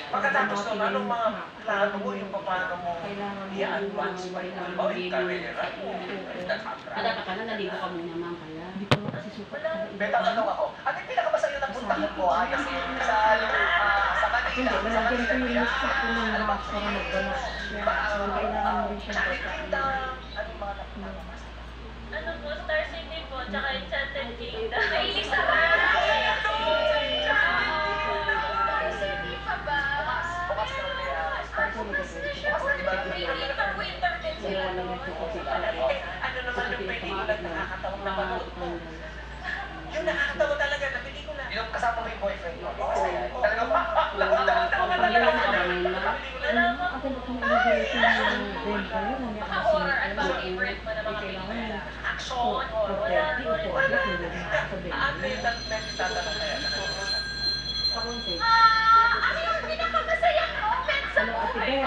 Pagkatapos nun, anong mga plano mo, yung paano mo i-advance pa yung halimbawa yung karera mo, Dapat ka na, naligo ka muna, ma'am, kaya. beta tanong ako, ano yung pinakamasaya na puntahan mo? Kasi sa Manila, sa Manila, ano ba? Charlie Kingdom, ano yung mga napunta? Ano po, Star City po, tsaka Enchanted Kingdom. Mahilig sa Star City pa ba? Bukas ka ulit, bukas na diba? Mahilig pang winter din sila. Ano naman yung pelikula na nakakatawang napanood mo? Yung nakakatawa talaga na pelikula. Yung kasama mo yung boyfriend mo. Talagang nakakatawa talaga. Wala po. Horror, ano ba favorite mo na mga pelikula? Action. Wala po. Ano yung tatanong kaya? Ano yung pinakamasayang moment sa buhay mo?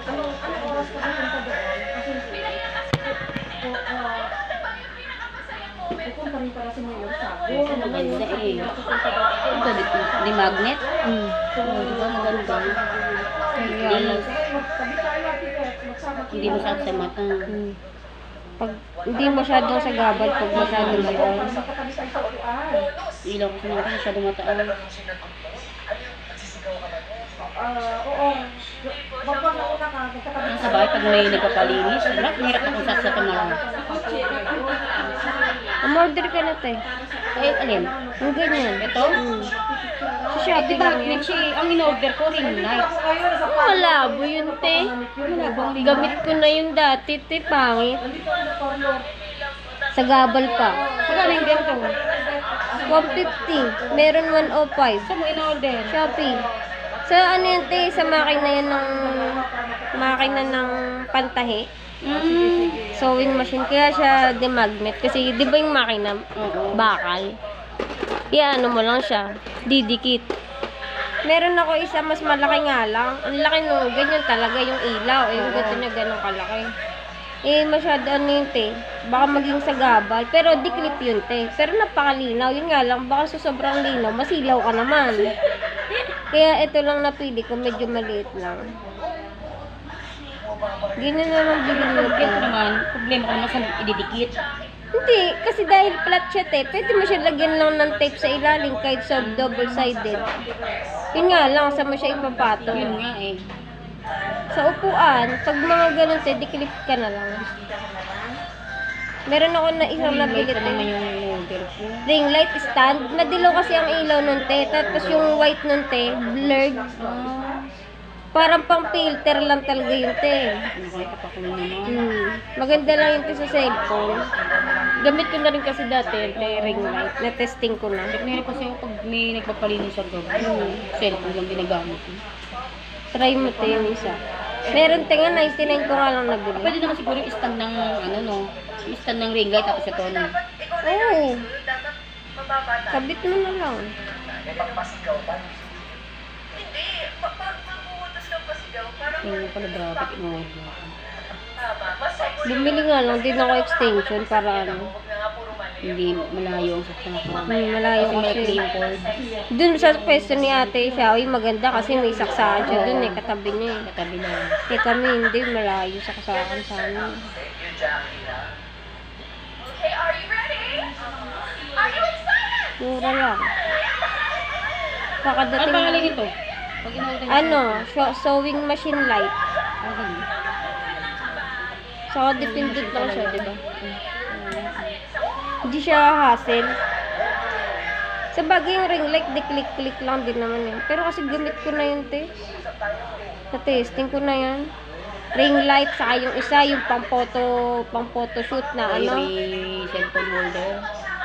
Anong oras ka pupunta doon? Kasi Pinaya kasi namin eh. Ano ba yung pinakamasayang moment sa pupunta rin para si Mayor Sago. Oo, maganda eh. Ito, dito, di magnet? Oo, di ba maganda? Sabi tayo, Ate Beth, magsama Hindi masakit sa mata. Pag hindi masyadong sa gabal, pag masyadong mataas. Magkatabi tayo sa upuan. Ilaw ko sa mata, masyado mataas. Oo. Pag nauna ka, magkatabi Ang sabay, pag may nagpapalinis, hirap akong saksa ka na. Umorder ka na, te. Eh, alin? Ang ganyan. Ito? Sa Eh, Shopee di ba, lang yan. ang in-order ko, ring light. Malabo yun, te. Gamit ko na yun dati, te. Pangit. Sa gabal pa. Magkano yung ganito? 150. Meron 105. Saan mo in-order? Shopee. Sa ano yun, te? Sa makina yan ng... Makina ng pantahi. Sewing machine. Kaya siya demagnet. Kasi di ba yung makina? Bakal. Ano mo lang siya. Didikit. Meron ako isa mas malaki nga lang. Ang laki no. Ganyan talaga yung ilaw. Yung gato niya ganun kalaki. Masyado ano yun, te. Baka maging sa gabal. Pero di clip yun, te. Pero napakalinaw. Yun nga lang. Baka sa sobrang linaw, masilaw ka naman. Kaya ito lang napili ko. Medyo maliit lang. Ganyan naman bilhin mo. Ito naman, problema ko naman sa ididikit. Hindi, kasi dahil flat siya, te, pwede mo siya lagyan lang ng tape sa ilalim kahit sa double-sided. Yun nga lang, saan mo siya ipapato. Yun nga eh. Sa upuan, pag mga ganun, te, di-clip ka na lang. Meron ako na isang nabili, Ito naman te. yung in-order ko. Ring light stand. Madilaw kasi ang ilaw nun, te. Tapos yung white nun, te, blurred. Parang pang filter lang talaga yun, te. Nakita pa ko naman. Maganda lang yun, te, sa cellphone. Gamit ko na rin kasi dati, te, ring light. Na-testing ko na. Meron kasi ako pag may nagpapalinis sa gabi. Cellphone lang ginagamit ko. Try mo, te, yung isa. Meron, te, nga, 99 ko nga lang nabili. Pwede naman siguro yung stand ng ano no. Yung stand ng ring light tapos ito no. Oo. dapat mababa na. Kabit mo na lang. May pagpasigaw ba? Hindi. Pag mamuutos ng pasigaw, parang Yung pala dapat in-order ko. tama. Mas sexy. Bumili nga lang din ako extension para ano. Huwag na nga puro mali. Hindi malayo ang saksa ko. Malayo Kasi kasi. may clean cord. Dun sa pwesto ni ate Xiaoy, maganda kasi may saksaan siya dun eh, katabi niya eh. Katabi lang. Eh kami hindi, malayo sa kasakan sa amin. Yung Jackie na. Okay, are you ready? Are you excited? Mura lang. Ano Kakadating pangalan nito? Pag in-order ano, sewing machine light. So, dipindot lang siya, di ba? Hindi siya hassle. Sa bagay yung ring light, di click-click lang din naman yun. Pero kasi gamit ko na yun, te. Sa testing ko na yan. Ring light, saka yung isa, yung pang photoshoot na ano. May cellphone holder.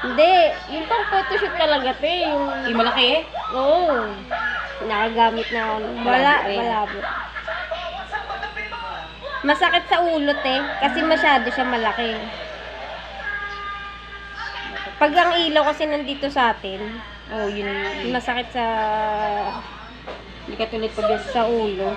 Hindi, yung pang photoshoot talaga, te. Yung malaki eh. Oo. Nakagamit na ako. Malabo. Masakit sa ulo, te. Kasi masyado siya malaki. Pag ang ilaw kasi nandito sa atin, Oh, yun. masakit sa Hindi ka tulad pag ulo.